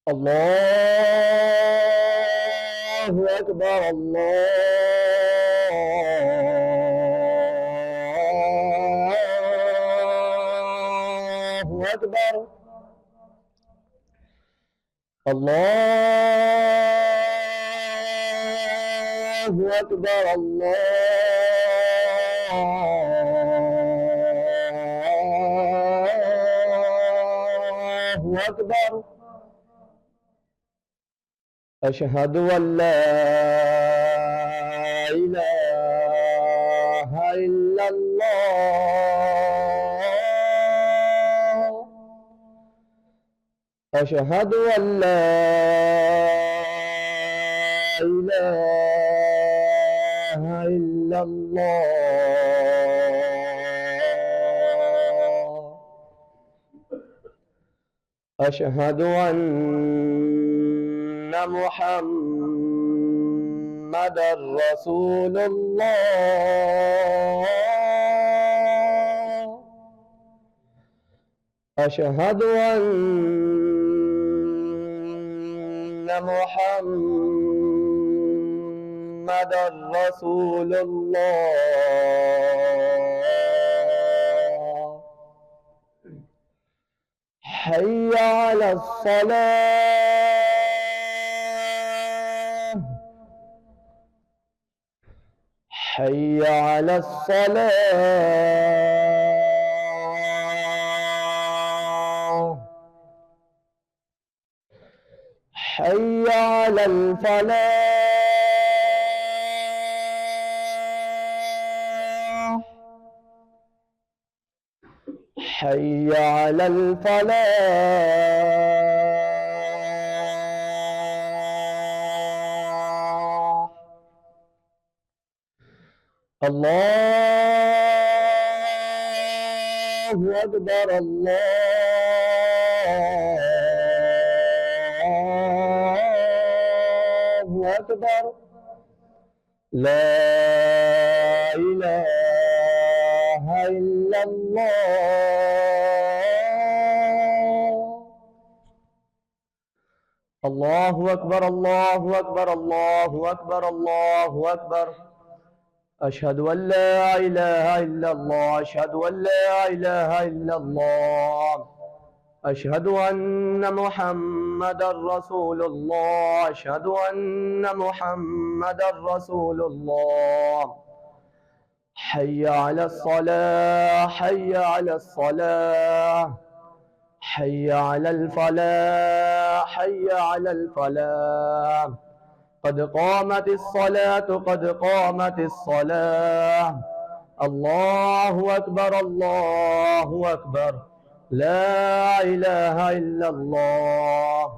الله أكبر. الله أكبر. الله أكبر. الله أكبر. أشهد أن لا إله إلا الله. أشهد أن لا إله إلا الله. أشهد أن محمدًا رسول الله. أشهد أن محمدًا رسول الله. حي على الصلاة. حي على الصلاة. حي على الفلاح. حي على الفلاح. الله أكبر. الله أكبر. لا إله إلا الله. الله أكبر. الله أكبر. الله أكبر. الله أكبر. أشهد أن لا إله إلا الله. أشهد أن لا إله إلا الله. أشهد أن محمدًا رسول الله. أشهد أن محمدًا رسول الله. حي على الصلاة. حي على الصلاة. حي على الفلاح. حي على الفلاح. قد قامت الصلاة. قد قامت الصلاة. الله أكبر. الله أكبر. لا إله إلا الله.